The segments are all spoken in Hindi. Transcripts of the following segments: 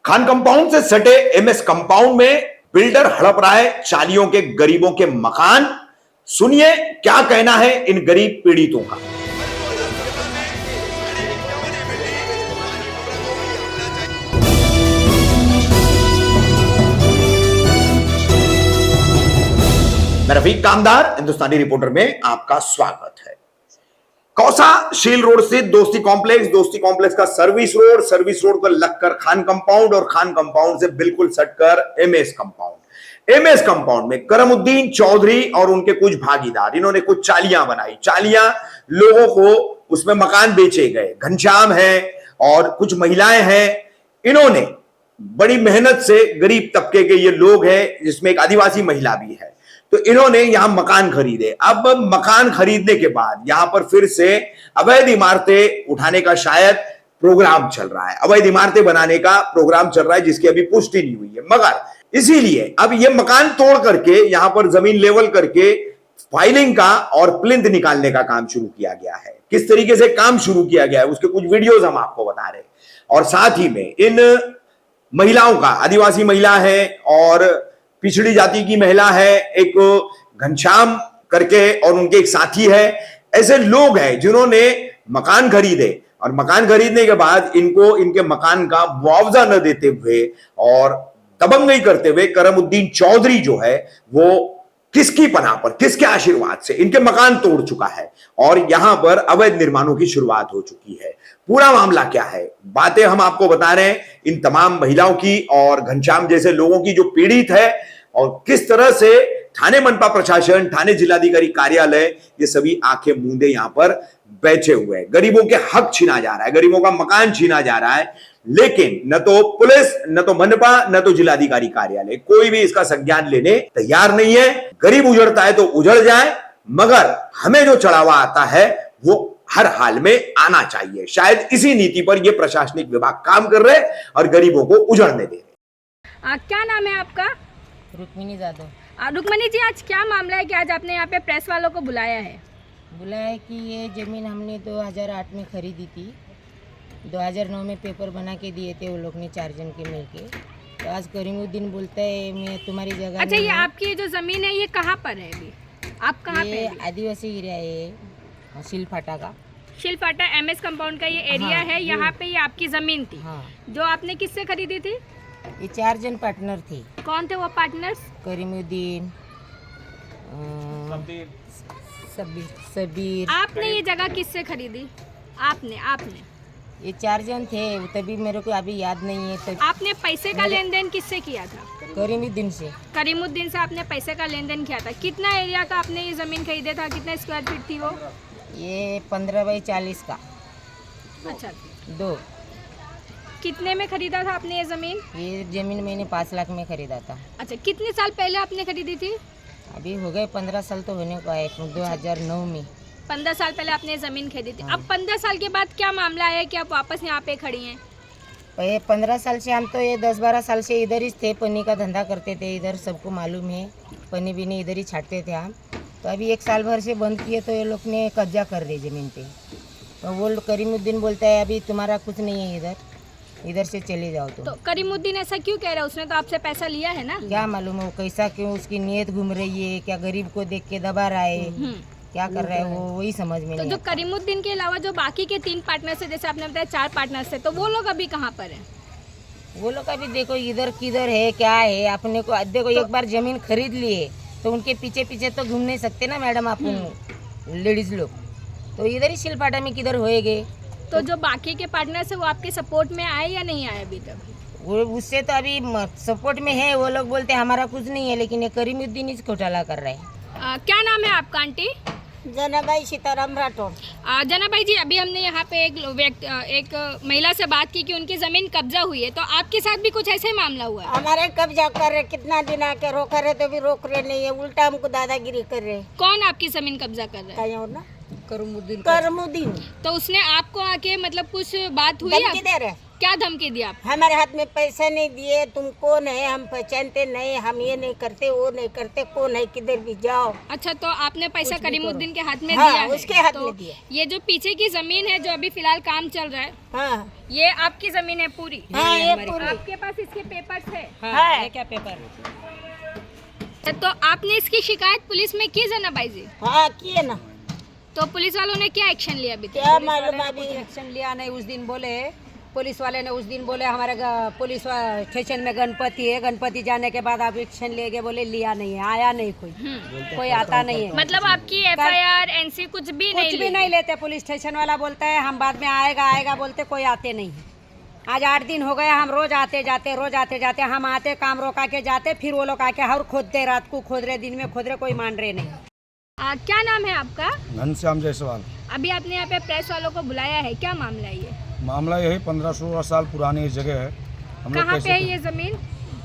खान कंपाउंड से सटे एमएस कंपाउंड में बिल्डर हड़प रहा है चालियों के गरीबों के मकान। सुनिए क्या कहना है इन गरीब पीड़ितों का। मैं रफीक कामदार हिंदुस्तानी रिपोर्टर में आपका स्वागत है। कौसा शील रोड से दोस्ती कॉम्प्लेक्स का सर्विस रोड पर लगकर खान कंपाउंड और खान कंपाउंड से बिल्कुल सटकर एमएस कंपाउंड में करमुद्दीन चौधरी और उनके कुछ भागीदार, इन्होंने कुछ चालियां बनाई। चालियां लोगों को उसमें मकान बेचे गए। घनश्याम है और कुछ महिलाएं हैं। इन्होंने बड़ी मेहनत से, गरीब तबके के ये लोग हैं जिसमें एक आदिवासी महिला भी है, तो इन्होंने यहां मकान खरीदे। अब मकान खरीदने के बाद यहां पर फिर से अवैध इमारतें उठाने का शायद प्रोग्राम चल रहा है, अवैध इमारतें बनाने का प्रोग्राम चल रहा है जिसकी अभी पुष्टि नहीं हुई है। मगर इसीलिए अब ये मकान तोड़ करके यहां पर जमीन लेवल करके फाइलिंग का और प्लिंथ निकालने का काम शुरू किया गया है। किस तरीके से काम शुरू किया गया है उसके कुछ वीडियोस हम आपको बता रहे हैं। और साथ ही में इन महिलाओं का, आदिवासी महिला है और पिछड़ी जाति की महिला है, एक घनश्याम करके और उनके एक साथी है, ऐसे लोग हैं जिन्होंने मकान खरीदे और मकान खरीदने के बाद इनको इनके मकान का मुआवजा न देते हुए और दबंगई करते हुए करमुद्दीन चौधरी जो है वो किसकी पनाह पर, किसके आशीर्वाद से इनके मकान तोड़ चुका है और यहां पर अवैध निर्माणों की शुरुआत हो चुकी है। पूरा मामला क्या है, बातें हम आपको बता रहे हैं इन तमाम महिलाओं की और घनश्याम जैसे लोगों की जो पीड़ित है, और किस तरह से थाने मनपा प्रशासन, थाने जिलाधिकारी कार्यालय, ये सभी आंखें मूंदे यहां पर बैठे हुए हैं। गरीबों के हक छीना जा रहा है, गरीबों का मकान छीना जा रहा है, लेकिन न तो पुलिस, न तो मनपा, न तो जिलाधिकारी कार्यालय, कोई भी इसका संज्ञान लेने तैयार नहीं है। गरीब उजड़ता है तो उजड़ जाए, मगर हमें जो चढ़ावा आता है वो हर हाल में आना चाहिए। शायद इसी नीति पर यह प्रशासनिक विभाग काम कर रहे और गरीबों को उजड़ने दे रहे। क्या नाम है आपका? रुक्मिणी जादव। रुक्मिणी जी, आज क्या मामला है कि आज आपने यहाँ पे प्रेस वालों को बुलाया है? बुलाया है कि ये ज़मीन हमने 2008 में खरीदी थी, 2009 में पेपर बना के दिए थे वो लोग ने 4 जन के मिलके। तो आज करीमुद्दीन बोलता है मैं तुम्हारी जगह। अच्छा, ये आपकी जो ज़मीन है ये कहाँ पर है अभी? आप कहाँ पे? आदिवासी एरिया है शिलफाटा का। शिलफाटा एमएस कंपाउंड का ये एरिया है, यहाँ पे ये आपकी ज़मीन थी। हाँ। जो आपने किससे खरीदी थी? ये 4 जन पार्टनर थे। कौन थे वो पार्टनर्स? करीमुद्दीन, सबीर। आपने ये जगह किससे खरीदी? आपने ये 4 जन थे, तभी मेरे को अभी याद नहीं है। तब आपने पैसे का लेन देन किससे किया था? करीमुद्दीन से। करीमुद्दीन से आपने पैसे का लेन देन किया था। कितना एरिया का आपने ये ज़मीन खरीदा था? कितना स्क्वायर फीट थी वो? ये 15 बाई 40 का। अच्छा, 2। कितने में खरीदा था आपने ये ज़मीन? ये ज़मीन मैंने 5 लाख में खरीदा था। अच्छा, कितने साल पहले आपने खरीदी थी? अभी हो गए 15 साल तो होने को आए, 2009 में। 15 साल पहले आपने ये ज़मीन खरीदी थी। अब 15 साल के बाद क्या मामला है कि आप वापस यहाँ पे खड़ी हैं? 15 साल से हम तो ये 10-12 साल से इधर ही थे, पन्नी का धंधा करते थे इधर, सबको मालूम है। पन्नी बिनी इधर ही छाटते थे हम। तो अभी 1 साल भर से बंद किए तो ये लोग ने कब्जा कर दी ज़मीन पे। तो वो करीमुद्दीन बोलता है अभी तुम्हारा कुछ नहीं है, इधर से चले जाओ। तो करीमुद्दीन ऐसा क्यों कह रहा है? उसने तो आपसे पैसा लिया है ना? क्या मालूम है वो कैसा, क्यों उसकी नीयत घूम रही है, क्या गरीब को देख के दबा रहा है, क्या कर रहा है वो, वही समझ में नहीं तो जो आता। करीमुद्दीन के अलावा जो बाकी के 3 पार्टनर्स है, जैसे आपने बताया 4 पार्टनर्स है, तो वो लोग अभी कहाँ पर है? वो लोग अभी देखो इधर किधर है, क्या है, अपने को देखो एक बार जमीन खरीद लिए तो उनके पीछे पीछे तो घूम नहीं सकते ना मैडम, अपन लेडीज लोग तो इधर ही शिलपाटा में किधर होएगे। तो जो बाकी के पार्टनर्स है वो आपके सपोर्ट में आए या नहीं आए अभी तक? वो उससे तो अभी सपोर्ट में है, वो लोग बोलते हमारा कुछ नहीं है, लेकिन ये करीमुद्दीन इस घोटाला कर रहा है। क्या नाम है आपका आंटी? जनाबाई सीताराम राठौड़। जनाबाई जी, अभी हमने यहाँ पे एक महिला से बात की कि उनकी ज़मीन कब्जा हुई है, तो आपके साथ भी कुछ ऐसे ही मामला हुआ है? हमारे कब्जा कर रहे, कितना दिन आके रोका रहे तो भी रोक रहे नहीं है, उल्टा हमको दादागिरी कर रहे। कौन आपकी ज़मीन कब्जा कर रहा है? करमुद्दीन। तो उसने आपको आके मतलब कुछ बात हुई? धमकी दे रहे। क्या धमकी दी आप? हमारे हाथ में पैसा नहीं दिए, तुम कौन है, हम पहचानते नहीं, हम ये नहीं करते वो नहीं करते, कौन है किधर भी जाओ। अच्छा, तो आपने पैसा करीमुद्दीन के हाथ में हाँ, दिया है? उसके हाथ तो में दिया। ये जो पीछे की जमीन है जो अभी फिलहाल काम चल रहा है, हाँ ये आपकी जमीन है पूरी? हाँ ये पूरी आपके पास इसके पेपर्स है? है। क्या पेपर? तो आपने इसकी शिकायत पुलिस में की जना भाई जी? हाँ किए ना, तो पुलिस वालों ने क्या एक्शन लिया अभी तक? क्या मालूम अभी। एक्शन लिया नहीं। उस दिन बोले पुलिस वाले ने, उस दिन बोले हमारे पुलिस स्टेशन में गणपति है, गणपति जाने के बाद आप एक्शन लेके बोले लिया नहीं है, आया नहीं कोई आता नहीं है। मतलब आपकी FIR NC कुछ भी नहीं कुछ भी ली? नहीं लेते। पुलिस स्टेशन वाला बोलता है हम बाद में आएगा बोलते, कोई आते नहीं है। आज 8 दिन हो गए, हम रोज आते जाते हम आते, काम रोका के जाते, फिर वो लोग आके हर खोदते, रात को खोद रहे, दिन में खोद रहे, कोई मान रहे नहीं। क्या नाम है आपका? घनश्याम जायसवाल। अभी आपने यहाँ पे प्रेस वालों को बुलाया है, क्या मामला है ये? मामला यही 15-16 साल पुरानी जगह है। हम लोग कहाँ पे है ये जमीन?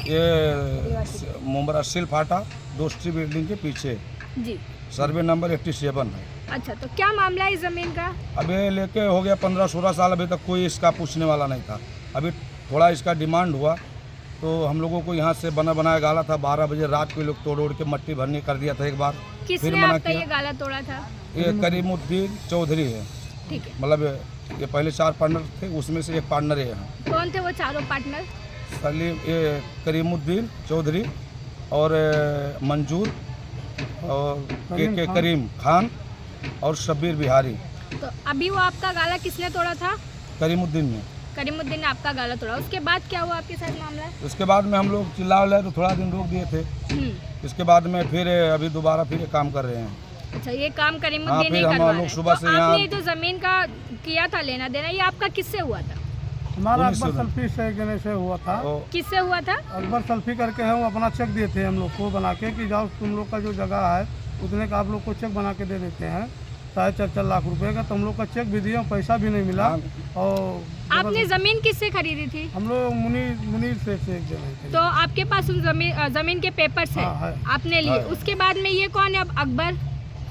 ये मुंबरा सिल फाटा दोस्ती बिल्डिंग के पीछे, जी। सर्वे नंबर 87 है। अच्छा, तो क्या मामला है इस जमीन का? अभी लेके हो गया 15-16 साल, अभी तक कोई इसका पूछने वाला नहीं था। अभी थोड़ा इसका डिमांड हुआ तो हम लोगों को यहाँ से बनाया गाला था। 12 बजे रात को लोग तोड़ के मट्टी भरने कर दिया था एक बार, फिर किसने मना आपका ये किया। गाला तोड़ा था? ये करीमुद्दीन चौधरी है, ठीक है। मतलब ये पहले 4 पार्टनर थे, उसमें से एक पार्टनर है यहाँ। कौन थे वो चारों पार्टनर? सलीम, ये करीमुद्दीन चौधरी और मंजूर और के करीम खान और शब्बीर बिहारी। तो अभी वो आपका गाला किसने तोड़ा था? करीमुद्दीन ने। करीमुद्दीन ने आपका गाला तोड़ा, उसके बाद क्या हुआ आपके साथ मामला? उसके बाद में हम लोग चिल्ला तो थोड़ा दिन रोक दिए थे। इसके बाद में फिर अभी दोबारा फिर ये काम कर रहे हैं। अच्छा, ये काम हाँ, करीमुद्दीन ही फिर हम करवा लोग रहे हैं। सुबह तो से यहाँ- आपने जो जमीन का किया था लेना देना, ये आपका किससे हुआ था? हमारा 19 अकबर सल्फी से गने से हुआ था। तो किससे हुआ था? अकबर सल्फी करके हम अपना चेक दिए थे हम लोग को बना के कि जाओ तुम लोग का जो जगह है उतने का आप लोग को चेक बना के दे देते हैं, 4.5 लाख रुपए का। तो हम लोग का चेक भी दिए, पैसा भी नहीं मिला। और आपने जमीन किससे खरीदी थी? हम लोग मुनीर से एक जगह थे। तो आपके पास उन जमीन के पेपर्स है, हाँ, है। आपने लिए। उसके बाद में ये कौन है अब?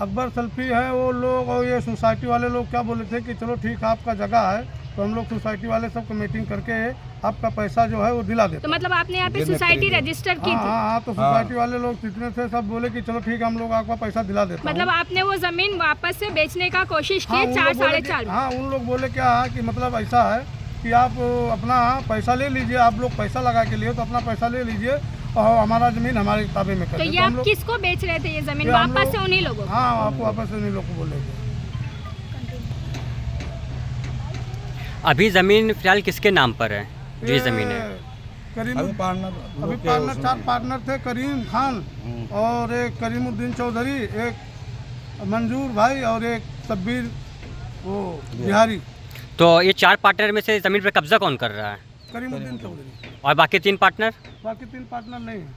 अकबर सल्फी है वो लोग, और ये सोसाइटी वाले लोग क्या बोले थे कि चलो ठीक है आपका जगह है, तो हम लोग सोसाइटी वाले सबको मीटिंग करके आपका पैसा जो है वो दिला देते। तो मतलब आपने यहाँ पे सोसाइटी रजिस्टर की थी? हाँ, तो सोसाइटी वाले लोग जितने थे सब बोले कि चलो ठीक है हम लोग आपका पैसा दिला देते हैं। मतलब आपने वो जमीन वापस से बेचने का कोशिश की? हाँ, उन 4 लोग बोले साढ़े कि- 4 हाँ, उन लोग बोले क्या है कि मतलब ऐसा है कि आप अपना पैसा ले लीजिए, आप लोग पैसा लगा के लिए तो अपना पैसा ले लीजिए और हमारा जमीन हमारे ताबे में कर तो दीजिए। ये तो हम आप लोग- किसको बेच रहे थे ये जमीन? ये हम वापस लोग- से उन्हीं लोगों को? हाँ, आपको वापस से उन्हीं लोग को बोलेंगे। अभी ज़मीन फिलहाल किसके नाम पर है जो ये ज़मीन है? करीम अभी पार्टनर अभी पार्टनर 4 पार्टनर थे, करीम खान और एक करीमुद्दीन चौधरी, एक मंजूर भाई और एक शब्बीर वो बिहारी। तो ये 4 पार्टनर में से ज़मीन पर कब्जा कौन कर रहा है? करीमुद्दीन चौधरी। और बाकी 3 पार्टनर बाकी 3 पार्टनर नहीं है।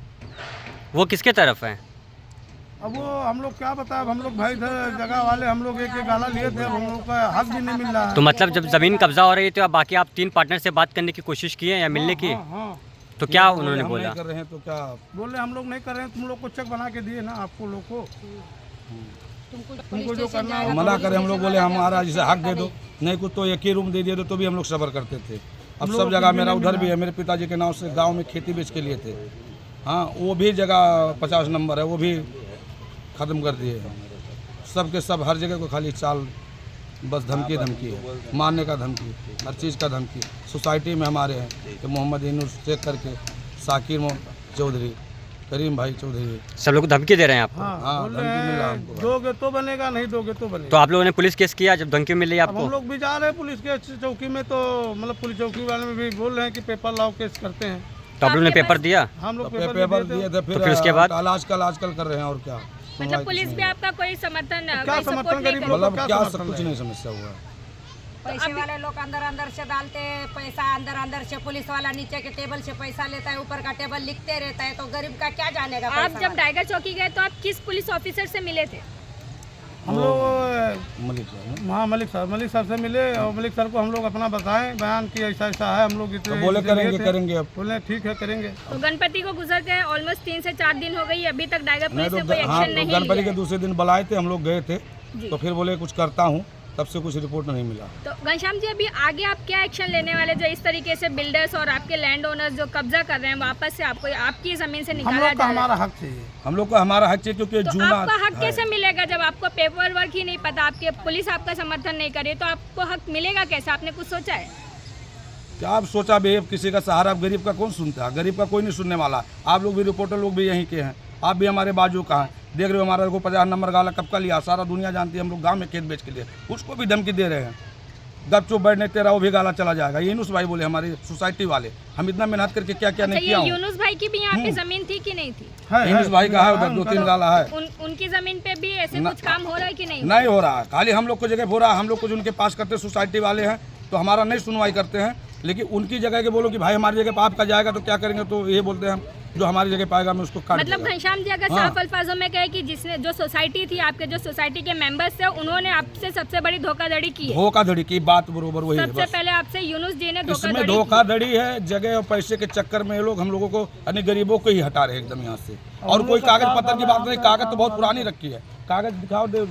वो किसके तरफ है? अब वो हम लोग क्या बताएं, अब हम लोग भाई थे जगह वाले, हम लोग एक गाला लिए थे, अब हम लोग का हक भी नहीं मिल रहा है। तो मतलब जब ज़मीन कब्जा हो रही है तो बाकी आप 3 पार्टनर से बात करने की कोशिश की है या मिलने की? हाँ, तो क्या बोले उन्होंने हम बोला? नहीं कर रहे हैं तो क्या बोले हम लोग नहीं कर रहे हैं, तुम लोग को चेक बना के दिए ना आपको लोग को, तुमको जो करना है वो मना करें। हम लोग बोले हमारा जैसे हक दे दो, नहीं कुछ तो एक ही रूम दे दिए तो भी हम लोग सब्र करते थे। अब सब जगह मेरा उधर भी है, मेरे पिताजी के नाम से गांव में खेती बेच के लिए थे। हाँ, वो भी जगह 50 नंबर है, वो भी ख़त्म कर दिए हैं। सब के सब हर जगह को खाली चाल, बस धमकी है, मारने का धमकी, हर चीज़ का धमकी। सोसाइटी में हमारे हैं कि मोहम्मद इनूस चेक करके, साकिर चौधरी, करीम भाई चौधरी। सब लोग धमकी दे रहे हैं आपको? हाँ, बोल रहे धमकी मिल रहा है हैं हमको। दोगे तो बनेगा, नहीं दोगे तो तो बनेगा। आप लोगों ने पुलिस केस किया जब धमकी मिली अब हम आपको? लोग भी जा रहे हैं पुलिस के चौकी में, तो मतलब पुलिस चौकी वाले में भी बोल रहे हैं कि पेपर लाओ, केस करते हैं। तो आप लोगों ने पेपर दिया? हम लोग तो पेपर पेपर भी दिए थे, तो फिर उसके बाद? आजकल कर रहे हैं और क्या। मतलब पुलिस भी आपका कोई समर्थन क्या कोई समर्थन सपोर्ट नहीं गरीब कर- लोग मतलब क्या क्या समर्थन सब कुछ है? नहीं समस्या हुआ है। पैसे वाले लोग अंदर से डालते हैं पैसा, अंदर से पुलिस वाला नीचे के टेबल से पैसा लेता है, ऊपर का टेबल लिखते रहता है, तो गरीब का क्या जानेगा आप पैसा जब टाइगर चौकी गए तो आप किस पुलिस ऑफिसर से मिले थे? हम लोग मलिक साहब ने। हाँ मलिक साहब से मिले और मलिक सर को हम लोग अपना बताएं, बयान कि ऐसा ऐसा है, हम लोग तो बोले करेंगे अब। बोले ठीक है करेंगे। तो गणपति को गुजर गए ऑलमोस्ट 3 से 4 दिन हो गई, अभी तक टाइगर नहीं पुलिस तो ने कोई हाँ, एक्शन नहीं गणपति लिया के है। दूसरे दिन बुलाए थे, हम लोग गए थे, तो फिर बोले कुछ करता हूँ, तब से कुछ रिपोर्ट नहीं मिला। तो घनश्याम जी अभी आगे आप क्या एक्शन लेने वाले, जो इस तरीके से बिल्डर्स और आपके लैंड ओनर्स जो कब्जा कर रहे हैं वापस से आपको आपकी जमीन से हम निकाला लोग जा का रहा है? हमारा हक चाहिए। हम लोग को हमारा हक चाहिए क्योंकि तो जूना आपका हक है। कैसे मिलेगा जब आपको पेपर वर्क ही नहीं पता, आपके पुलिस आपका समर्थन नहीं करे, तो आपको हक मिलेगा कैसे? आपने कुछ सोचा है? क्या आप सोचा भी अब किसी का सहारा, अब गरीब का कौन सुनता है? गरीब का कोई नहीं सुनने वाला। आप लोग भी रिपोर्टर लोग भी यहीं के हैं, आप भी हमारे बाजू का हैं। देख रहे हो हमारा को 50 नंबर गाला कब का लिया, सारा दुनिया जानती है। हम लोग गांव में खेत बेच के लिए उसको भी धमकी दे रहे हैं, गप चुप बैठने तेरा वो भी गाला चला जाएगा। यूनुस भाई बोले हमारी सोसाइटी वाले, हम इतना मेहनत करके क्या क्या नहीं अच्छा, किया ये हूँ। यूनुस भाई की भी यहाँ पे जमीन थी कि नहीं थी? यूनुस भाई का है उधर 2-3 गाला है। उनकी जमीन पे भी ऐसे कुछ काम हो रहा है कि नहीं? नहीं हो रहा है, खाली हम लोग को जगह हो रहा है। हम लोग को जो उनके पास करते सोसाइटी वाले हैं तो हमारा नहीं सुनवाई करते हैं, लेकिन उनकी जगह के बोलो कि भाई हमारी जगह पर आपका जाएगा तो क्या करेंगे, तो ये बोलते हैं हम जो हमारी जगह पाएगा मैं उसको काट मतलब दूंगा। घनश्याम जी अगर साफ अल्फाजों में कहे कि जिसने जो सोसाइटी थी, आपके जो सोसाइटी के मेंबर्स थे, उन्होंने आपसे सबसे बड़ी धोखाधड़ी की है। धोखाधड़ी की बात बरोबर वही है। सबसे बस पहले आपसे यूनुस जी ने इसमें धोखाधड़ी है, जगह और पैसे के चक्कर में ये लोग हम लोगों को यानी गरीबों को ही हटा रहे हैं एकदम यहाँ से। और कोई कागज पत्र की बात नहीं, कागज तो बहुत पुरानी रखी है। कागज दिखाओ, दे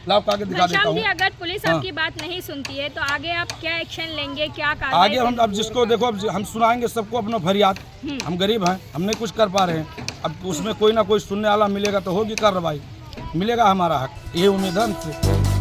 लाओ कागज दिखा देता घनश्याम हूँ। जी अगर पुलिस आपकी बात नहीं सुनती है तो आगे आप क्या एक्शन लेंगे, क्या कार्रवाई आगे हम अब जिसको देखो अब हम सुनाएंगे सबको अपना फरियाद। हम गरीब हैं, हम नहीं कुछ कर पा रहे हैं। अब उसमें कोई ना कोई सुनने वाला मिलेगा तो होगी कार्रवाई, मिलेगा हमारा हक, ये उम्मीद है हमसे।